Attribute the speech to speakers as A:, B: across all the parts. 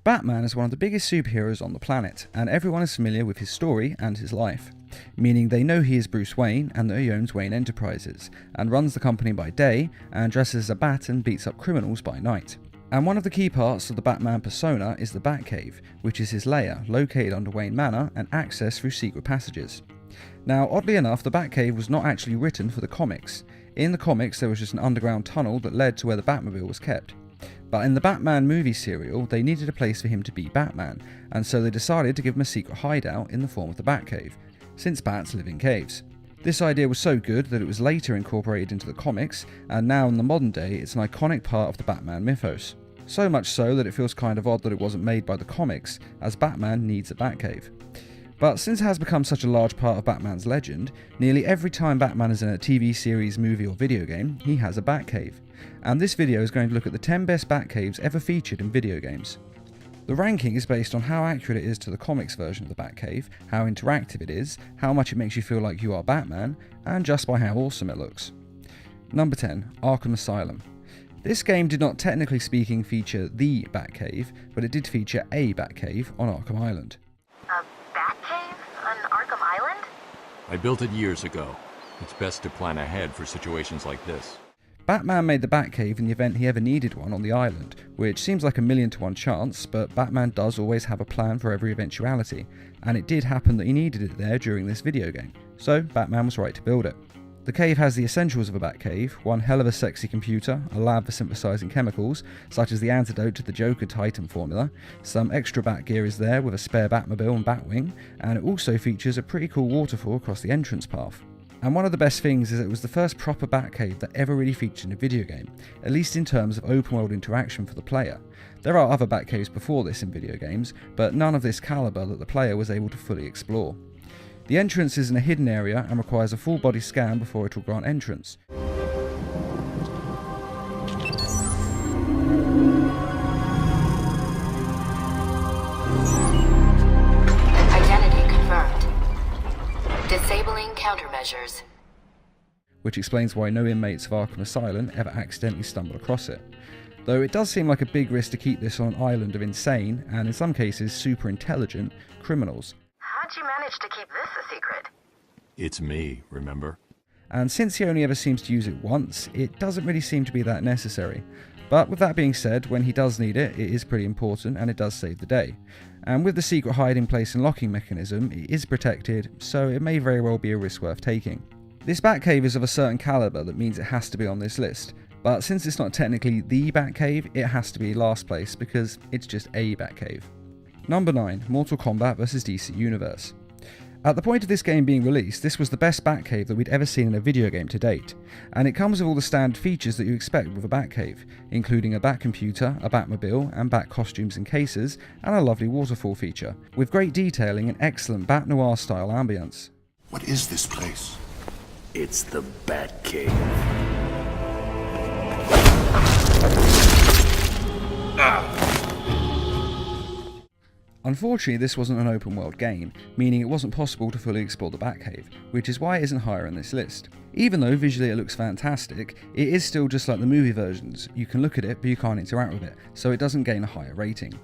A: Batman is one of the biggest superheroes on the planet, and everyone is familiar with his story and his life, meaning they know he is Bruce Wayne and that he owns Wayne Enterprises, and runs the company by day, and dresses as a bat and beats up criminals by night. And one of the key parts of the Batman persona is the Batcave, which is his lair, located under Wayne Manor and accessed through secret passages. Now, oddly enough, the Batcave was not actually written for the comics. In the comics, there was just an underground tunnel that led to where the Batmobile was kept. But in the Batman movie serial, they needed a place for him to be Batman, and so they decided to give him a secret hideout in the form of the Batcave, since bats live in caves. This idea was so good that it was later incorporated into the comics, and now in the modern day it's an iconic part of the Batman mythos. So much so that it feels kind of odd that it wasn't made by the comics, as Batman needs a Batcave. But since it has become such a large part of Batman's legend, nearly every time Batman is in a TV series, movie or video game, he has a Batcave. And this video is going to look at the 10 best Batcaves ever featured in video games. The ranking is based on how accurate it is to the comics version of the Batcave, how interactive it is, how much it makes you feel like you are Batman, and just by how awesome it looks. Number 10, Arkham Asylum. This game did not technically speaking feature the Batcave, but it did feature a Batcave on Arkham Island.
B: A Batcave on Arkham Island?
C: I built it years ago. It's best to plan ahead for situations like this.
A: Batman made the Batcave in the event he ever needed one on the island, which seems like a 1,000,000 to 1 chance, but Batman does always have a plan for every eventuality, and it did happen that he needed it there during this video game, so Batman was right to build it. The cave has the essentials of a Batcave, one hell of a sexy computer, a lab for synthesizing chemicals, such as the antidote to the Joker Titan formula, some extra Bat gear is there with a spare Batmobile and Batwing, and it also features a pretty cool waterfall across the entrance path. And one of the best things is it was the first proper Batcave that ever really featured in a video game, at least in terms of open world interaction for the player. There are other Batcaves before this in video games, but none of this caliber that the player was able to fully explore. The entrance is in a hidden area and requires a full body scan before it will grant entrance.
B: Identity confirmed. Disabling countermeasures.
A: Which explains why no inmates of Arkham Asylum ever accidentally stumble across it. Though it does seem like a big risk to keep this on an island of insane, and in some cases super intelligent, criminals.
B: How'd you manage to keep this a secret?
C: It's me, remember?
A: And since he only ever seems to use it once, it doesn't really seem to be that necessary. But with that being said, when he does need it, it is pretty important and it does save the day. And with the secret hiding place and locking mechanism, it is protected, so it may very well be a risk worth taking. This Batcave is of a certain caliber that means it has to be on this list, but since it's not technically the Batcave, it has to be last place because it's just a Batcave. Number 9, Mortal Kombat vs DC Universe. At the point of this game being released, this was the best Batcave that we'd ever seen in a video game to date, and it comes with all the standard features that you expect with a Batcave, including a Batcomputer, a Batmobile, and Bat costumes and cases, and a lovely waterfall feature, with great detailing and excellent Bat Noir style ambience.
D: What is this place?
E: It's the Batcave.
A: Unfortunately, this wasn't an open world game, meaning it wasn't possible to fully explore the Batcave, which is why it isn't higher on this list. Even though visually it looks fantastic, it is still just like the movie versions. You can look at it, but you can't interact with it, so it doesn't gain a higher rating.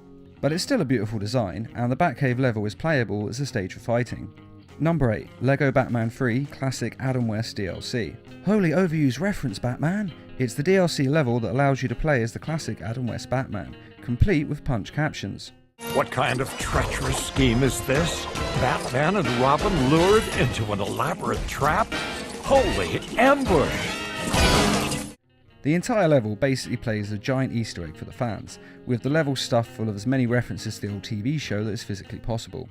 A: But it's still a beautiful design, and the Batcave level is playable as a stage for fighting. Number 8, LEGO Batman 3 Classic Adam West DLC. Holy overused reference, Batman! It's the DLC level that allows you to play as the classic Adam West Batman, complete with punch captions.
E: What kind of treacherous scheme is this? Batman and Robin lured into an elaborate trap? Holy ambush!
A: The entire level basically plays a giant Easter egg for the fans, with the level stuffed full of as many references to the old TV show that is physically possible.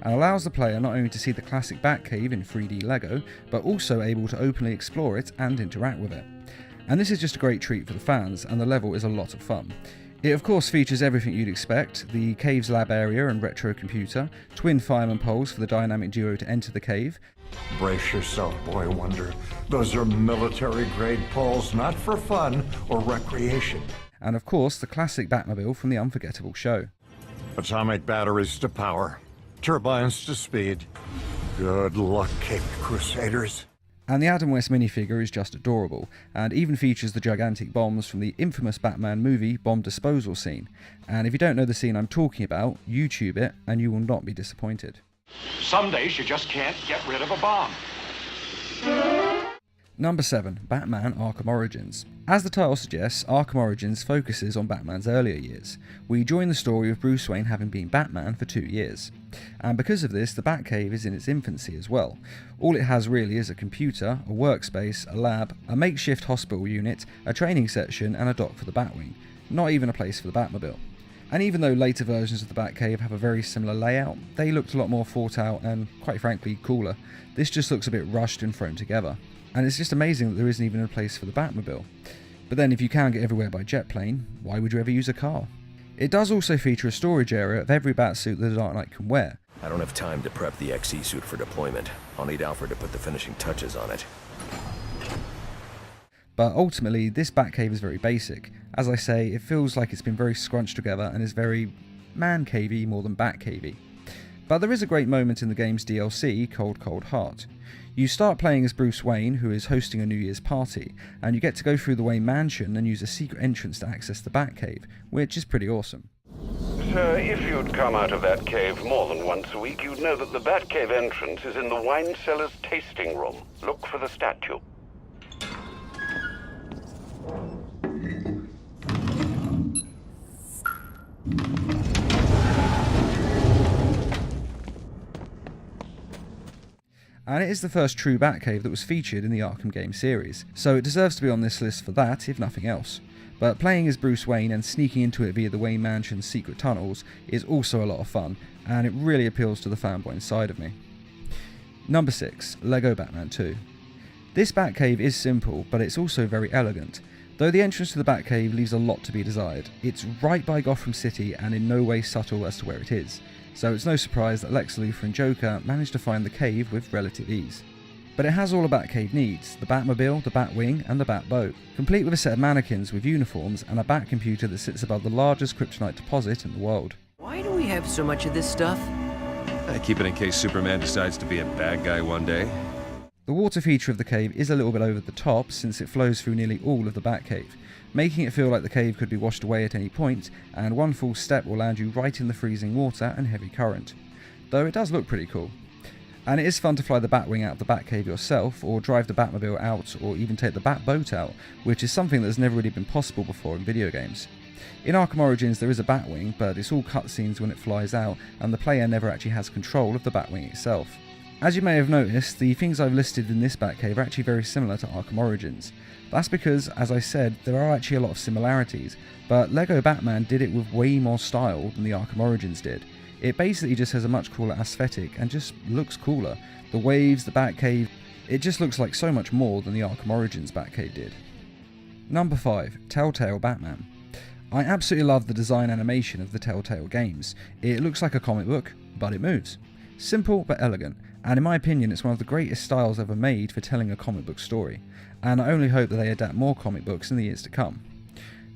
A: And allows the player not only to see the classic Batcave in 3D LEGO, but also able to openly explore it and interact with it. And this is just a great treat for the fans, and the level is a lot of fun. It of course features everything you'd expect: the cave's lab area and retro computer, twin fireman poles for the dynamic duo to enter the cave.
E: Brace yourself, Boy Wonder. Those are military-grade poles, not for fun or recreation.
A: And of course, the classic Batmobile from the unforgettable show.
E: Atomic batteries to power. Turbines to speed. Good luck, Caped Crusaders.
A: And the Adam West minifigure is just adorable, and even features the gigantic bombs from the infamous Batman movie bomb disposal scene. And if you don't know the scene I'm talking about, YouTube it and you will not be disappointed.
E: Some days you just can't get rid of a bomb.
A: Number 7. Batman Arkham Origins. As the title suggests, Arkham Origins focuses on Batman's earlier years. We join the story of Bruce Wayne having been Batman for 2 years. And because of this, the Batcave is in its infancy as well. All it has really is a computer, a workspace, a lab, a makeshift hospital unit, a training section and a dock for the Batwing. Not even a place for the Batmobile. And even though later versions of the Batcave have a very similar layout, they looked a lot more thought out and, quite frankly, cooler. This just looks a bit rushed and thrown together. And it's just amazing that there isn't even a place for the Batmobile. But then if you can get everywhere by jet plane, why would you ever use a car? It does also feature a storage area of every Batsuit that the Dark Knight can wear.
D: I don't have time to prep the XE suit for deployment. I'll need Alfred to put the finishing touches on it.
A: But ultimately, this Batcave is very basic. As I say, it feels like it's been very scrunched together and is very man-cavey more than Batcavey. But there is a great moment in the game's DLC, Cold Cold Heart. You start playing as Bruce Wayne, who is hosting a New Year's party, and you get to go through the Wayne Mansion and use a secret entrance to access the Batcave, which is pretty awesome.
F: Sir, if you'd come out of that cave more than once a week, you'd know that the Batcave entrance is in the wine cellar's tasting room. Look for the statue.
A: And it is the first true Batcave that was featured in the Arkham game series, so it deserves to be on this list for that, if nothing else. But playing as Bruce Wayne and sneaking into it via the Wayne Mansion's secret tunnels is also a lot of fun, and it really appeals to the fanboy inside of me. Number 6. LEGO Batman 2. This Batcave is simple, but it's also very elegant. Though the entrance to the Batcave leaves a lot to be desired, it's right by Gotham City and in no way subtle as to where it is. So it's no surprise that Lex Luthor and Joker managed to find the cave with relative ease. But it has all a Batcave needs: the Batmobile, the Batwing and the Batboat, complete with a set of mannequins with uniforms and a Batcomputer that sits above the largest kryptonite deposit in the world.
G: Why do we have so much of this stuff?
H: I keep it in case Superman decides to be a bad guy one day.
A: The water feature of the cave is a little bit over the top since it flows through nearly all of the Batcave, making it feel like the cave could be washed away at any point, and one false step will land you right in the freezing water and heavy current. Though it does look pretty cool. And it is fun to fly the Batwing out of the Batcave yourself, or drive the Batmobile out, or even take the Batboat out, which is something that has never really been possible before in video games. In Arkham Origins there is a Batwing, but it's all cutscenes when it flies out, and the player never actually has control of the Batwing itself. As you may have noticed, the things I've listed in this Batcave are actually very similar to Arkham Origins. That's because, as I said, there are actually a lot of similarities, but LEGO Batman did it with way more style than the Arkham Origins did. It basically just has a much cooler aesthetic and just looks cooler. The waves, the Batcave, it just looks like so much more than the Arkham Origins Batcave did. Number 5. Telltale Batman. I absolutely love the design animation of the Telltale games. It looks like a comic book, but it moves. Simple but elegant, and in my opinion it's one of the greatest styles ever made for telling a comic book story, and I only hope that they adapt more comic books in the years to come.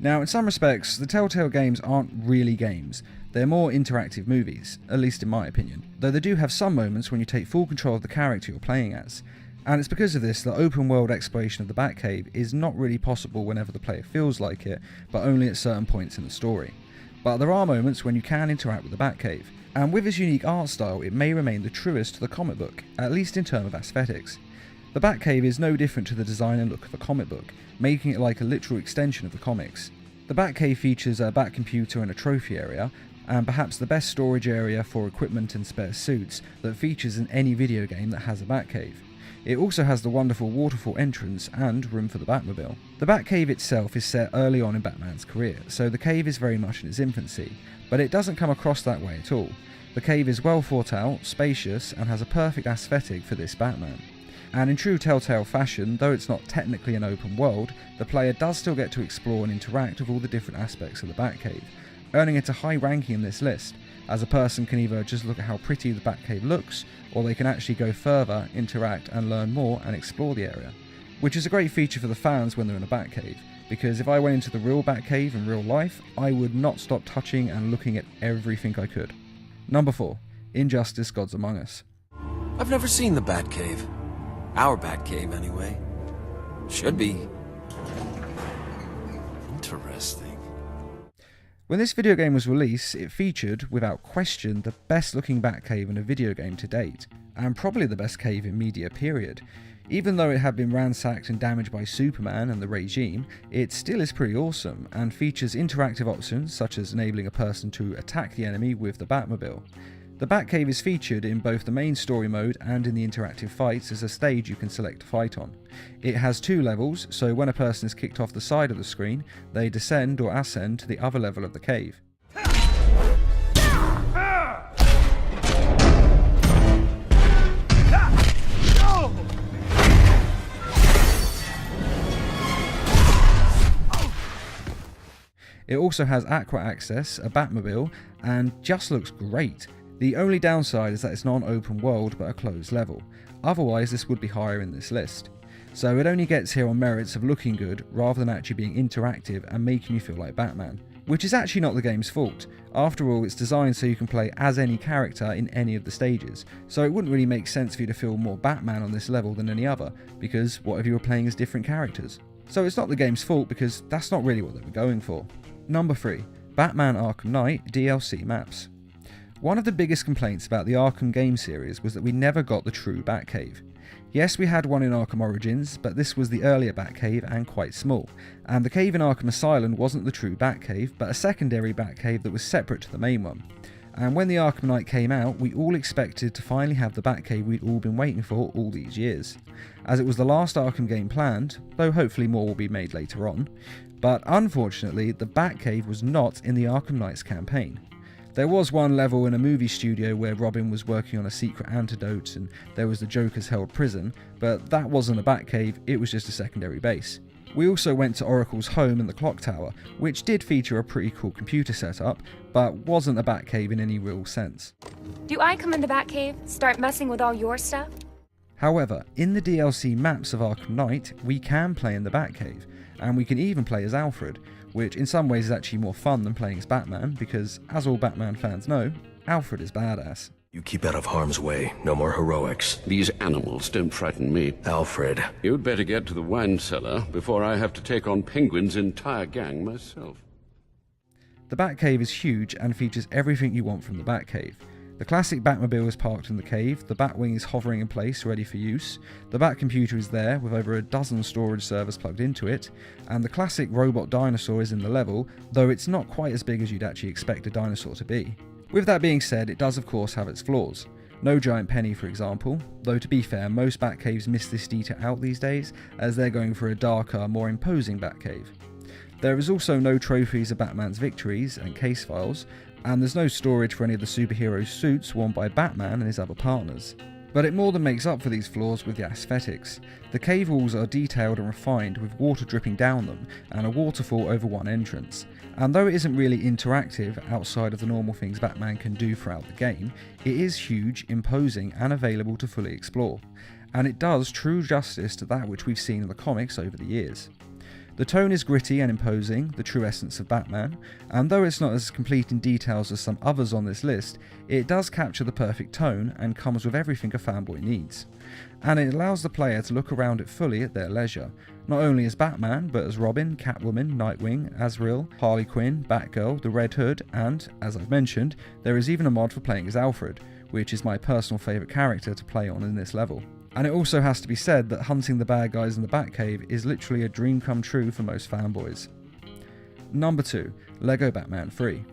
A: Now, in some respects, the Telltale games aren't really games, they're more interactive movies, at least in my opinion, though they do have some moments when you take full control of the character you're playing as, and it's because of this that open world exploration of the Batcave is not really possible whenever the player feels like it, but only at certain points in the story. But there are moments when you can interact with the Batcave, and with its unique art style it may remain the truest to the comic book, at least in terms of aesthetics. The Batcave is no different to the design and look of a comic book, making it like a literal extension of the comics. The Batcave features a Batcomputer and a trophy area, and perhaps the best storage area for equipment and spare suits that features in any video game that has a Batcave. It also has the wonderful waterfall entrance and room for the Batmobile. The Batcave itself is set early on in Batman's career, so the cave is very much in its infancy, but it doesn't come across that way at all. The cave is well thought out, spacious, and has a perfect aesthetic for this Batman. And in true Telltale fashion, though it's not technically an open world, the player does still get to explore and interact with all the different aspects of the Batcave, earning it a high ranking in this list, as a person can either just look at how pretty the Batcave looks, or they can actually go further, interact and learn more and explore the area. Which is a great feature for the fans when they're in a Batcave, because if I went into the real Batcave in real life, I would not stop touching and looking at everything I could. Number 4. Injustice: Gods Among Us.
H: I've never seen the Batcave.
I: Our Batcave, anyway. Should be. Interesting.
A: When this video game was released, it featured, without question, the best looking Batcave in a video game to date, and probably the best cave in media period. Even though it had been ransacked and damaged by Superman and the regime, it still is pretty awesome, and features interactive options such as enabling a person to attack the enemy with the Batmobile. The Batcave is featured in both the main story mode and in the interactive fights as a stage you can select to fight on. It has 2 levels, so when a person is kicked off the side of the screen, they descend or ascend to the other level of the cave. It also has aqua access, a Batmobile, and just looks great. The only downside is that it's not an open world but a closed level, otherwise this would be higher in this list. So it only gets here on merits of looking good rather than actually being interactive and making you feel like Batman. Which is actually not the game's fault. After all, it's designed so you can play as any character in any of the stages, so it wouldn't really make sense for you to feel more Batman on this level than any other, because what if you were playing as different characters? So it's not the game's fault because that's not really what they were going for. Number 3. Batman Arkham Knight DLC maps. One of the biggest complaints about the Arkham game series was that we never got the true Batcave. Yes, we had one in Arkham Origins, but this was the earlier Batcave and quite small, and the cave in Arkham Asylum wasn't the true Batcave, but a secondary Batcave that was separate to the main one. And when the Arkham Knight came out, we all expected to finally have the Batcave we'd all been waiting for all these years, as it was the last Arkham game planned, though hopefully more will be made later on. But unfortunately, the Batcave was not in the Arkham Knight's campaign. There was one level in a movie studio where Robin was working on a secret antidote and there was the Joker's held prison, but that wasn't a Batcave, it was just a secondary base. We also went to Oracle's home in the Clock Tower, which did feature a pretty cool computer setup, but wasn't a Batcave in any real sense.
J: Do I come in the Batcave, start messing with all your stuff?
A: However, in the DLC maps of Arkham Knight, we can play in the Batcave, and we can even play as Alfred, which in some ways is actually more fun than playing as Batman, because as all Batman fans know, Alfred is badass.
D: You keep out of harm's way. No more heroics.
K: These animals don't frighten me.
D: Alfred.
K: You'd better get to the wine cellar before I have to take on Penguin's entire gang myself.
A: The Batcave is huge and features everything you want from the Batcave. The classic Batmobile is parked in the cave, the Batwing is hovering in place ready for use, the Batcomputer is there with over a dozen storage servers plugged into it, and the classic robot dinosaur is in the level, though it's not quite as big as you'd actually expect a dinosaur to be. With that being said, it does of course have its flaws. No giant penny, for example, though to be fair, most Batcaves miss this detail out these days, as they're going for a darker, more imposing Batcave. There is also no trophies of Batman's victories and case files, and there's no storage for any of the superhero suits worn by Batman and his other partners. But it more than makes up for these flaws with the aesthetics. The cave walls are detailed and refined with water dripping down them and a waterfall over one entrance. And though it isn't really interactive outside of the normal things Batman can do throughout the game, it is huge, imposing and available to fully explore. And it does true justice to that which we've seen in the comics over the years. The tone is gritty and imposing, the true essence of Batman, and though it's not as complete in details as some others on this list, it does capture the perfect tone and comes with everything a fanboy needs. And it allows the player to look around it fully at their leisure, not only as Batman, but as Robin, Catwoman, Nightwing, Azrael, Harley Quinn, Batgirl, the Red Hood, and, as I've mentioned, there is even a mod for playing as Alfred, which is my personal favourite character to play on in this level. And it also has to be said that hunting the bad guys in the Batcave is literally a dream come true for most fanboys. Number 2. LEGO Batman 3.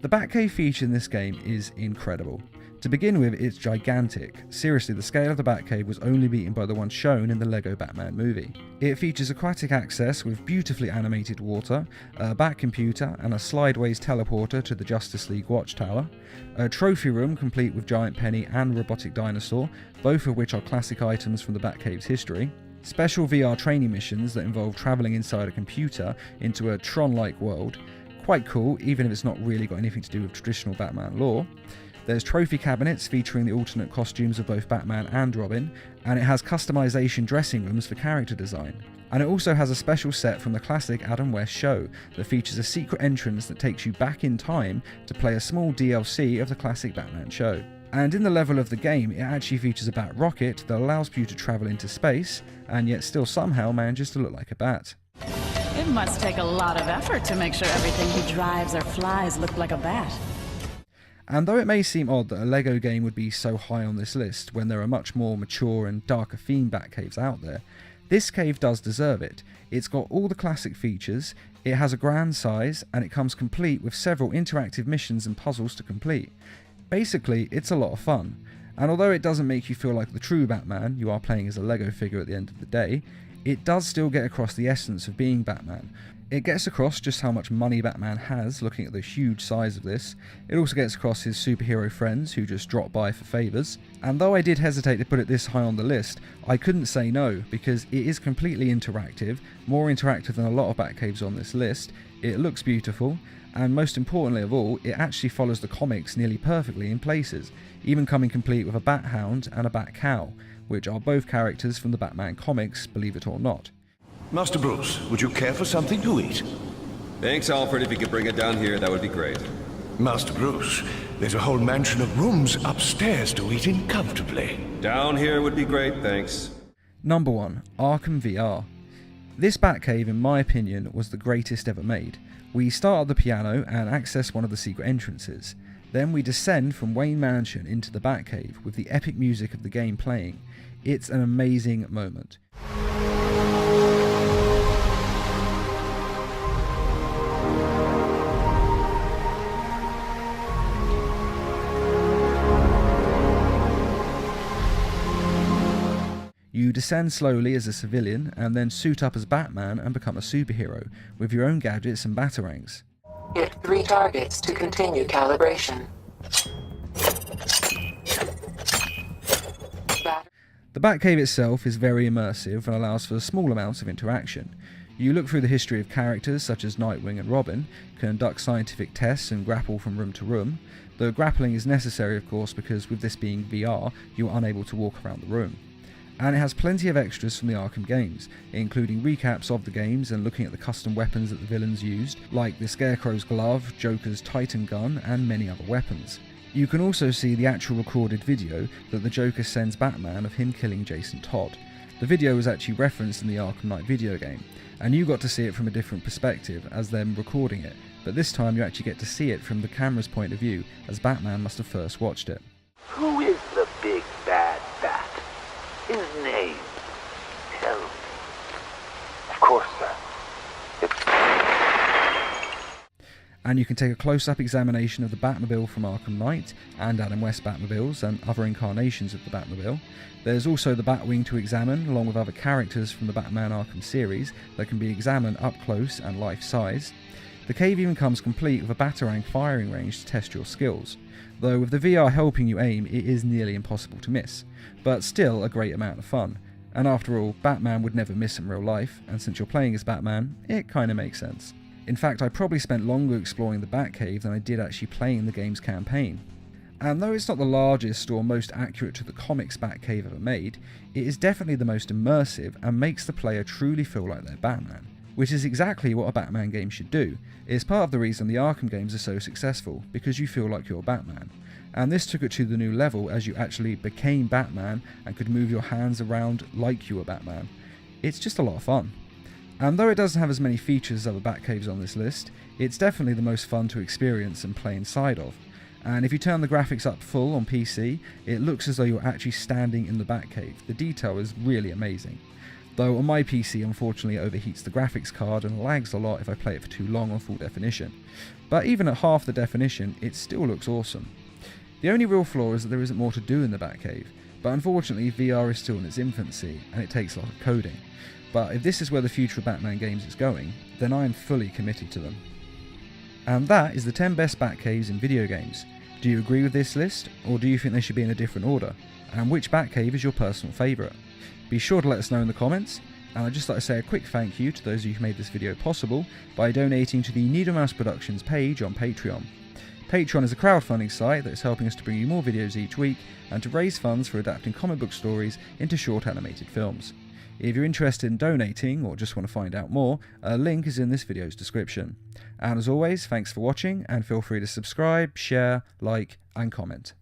A: The Batcave feature in this game is incredible. To begin with, it's gigantic. Seriously, the scale of the Batcave was only beaten by the one shown in the LEGO Batman movie. It features aquatic access with beautifully animated water, a Batcomputer and a slideways teleporter to the Justice League Watchtower, a trophy room complete with giant penny and robotic dinosaur, both of which are classic items from the Batcave's history, special VR training missions that involve travelling inside a computer into a Tron-like world, quite cool even if it's not really got anything to do with traditional Batman lore. There's trophy cabinets featuring the alternate costumes of both Batman and Robin, and it has customization dressing rooms for character design. And it also has a special set from the classic Adam West show that features a secret entrance that takes you back in time to play a small DLC of the classic Batman show. And in the level of the game, it actually features a bat rocket that allows you to travel into space, and yet still somehow manages to look like a bat.
L: It must take a lot of effort to make sure everything he drives or flies look like a bat.
A: And though it may seem odd that a LEGO game would be so high on this list when there are much more mature and darker themed Batcaves out there, this cave does deserve it. It's got all the classic features, it has a grand size, and it comes complete with several interactive missions and puzzles to complete. Basically, it's a lot of fun, and although it doesn't make you feel like the true Batman, you are playing as a LEGO figure at the end of the day, it does still get across the essence of being Batman. It gets across just how much money Batman has, looking at the huge size of this. It also gets across his superhero friends who just drop by for favours. And though I did hesitate to put it this high on the list, I couldn't say no, because it is completely interactive, more interactive than a lot of Batcaves on this list, it looks beautiful, and most importantly of all, it actually follows the comics nearly perfectly in places, even coming complete with a Bat Hound and a Bat Cow, which are both characters from the Batman comics, believe it or not.
M: Master Bruce, would you care for something to eat?
H: Thanks, Alfred. If you could bring it down here, that would be great.
M: Master Bruce, there's a whole mansion of rooms upstairs to eat in comfortably.
H: Down here would be great, thanks.
A: Number 1. Arkham VR. This Batcave, in my opinion, was the greatest ever made. We start at the piano and access one of the secret entrances. Then we descend from Wayne Mansion into the Batcave with the epic music of the game playing. It's an amazing moment. You descend slowly as a civilian and then suit up as Batman and become a superhero with your own gadgets and batarangs.
B: Hit 3 targets to continue calibration.
A: The Batcave itself is very immersive and allows for small amounts of interaction. You look through the history of characters such as Nightwing and Robin, conduct scientific tests and grapple from room to room. The grappling is necessary of course because with this being VR, you are unable to walk around the room. And it has plenty of extras from the Arkham games, including recaps of the games and looking at the custom weapons that the villains used, like the Scarecrow's glove, Joker's Titan gun, and many other weapons. You can also see the actual recorded video that the Joker sends Batman of him killing Jason Todd. The video was actually referenced in the Arkham Knight video game, and you got to see it from a different perspective as them recording it, but this time you actually get to see it from the camera's point of view, as Batman must have first watched it.
N: Who is the big bad bat? His name. Tell me. Of course, sir.
A: And you can take a close-up examination of the Batmobile from Arkham Knight and Adam West Batmobiles and other incarnations of the Batmobile. There's also the Batwing to examine, along with other characters from the Batman Arkham series that can be examined up close and life-size. The cave even comes complete with a Batarang firing range to test your skills, though with the VR helping you aim it is nearly impossible to miss, but still a great amount of fun. And after all, Batman would never miss in real life, and since you're playing as Batman, it kinda makes sense. In fact, I probably spent longer exploring the Batcave than I did actually playing the game's campaign. And though it's not the largest or most accurate to the comics Batcave ever made, it is definitely the most immersive and makes the player truly feel like they're Batman, which is exactly what a Batman game should do. It is part of the reason the Arkham games are so successful, because you feel like you're Batman. And this took it to the new level as you actually became Batman and could move your hands around like you were Batman. It's just a lot of fun. And though it doesn't have as many features as other Batcaves on this list, it's definitely the most fun to experience and play inside of. And if you turn the graphics up full on PC, it looks as though you're actually standing in the Batcave. The detail is really amazing. Though on my PC unfortunately it overheats the graphics card and lags a lot if I play it for too long on full definition. But even at half the definition, it still looks awesome. The only real flaw is that there isn't more to do in the Batcave, but unfortunately VR is still in its infancy and it takes a lot of coding. But if this is where the future of Batman games is going, then I am fully committed to them. And that is the 10 best Batcaves in video games. Do you agree with this list, or do you think they should be in a different order? And which Batcave is your personal favourite? Be sure to let us know in the comments, and I'd just like to say a quick thank you to those of you who made this video possible by donating to the Needle Mouse Productions page on Patreon. Patreon is a crowdfunding site that is helping us to bring you more videos each week and to raise funds for adapting comic book stories into short animated films. If you're interested in donating or just want to find out more, a link is in this video's description. And as always, thanks for watching and feel free to subscribe, share, like and comment.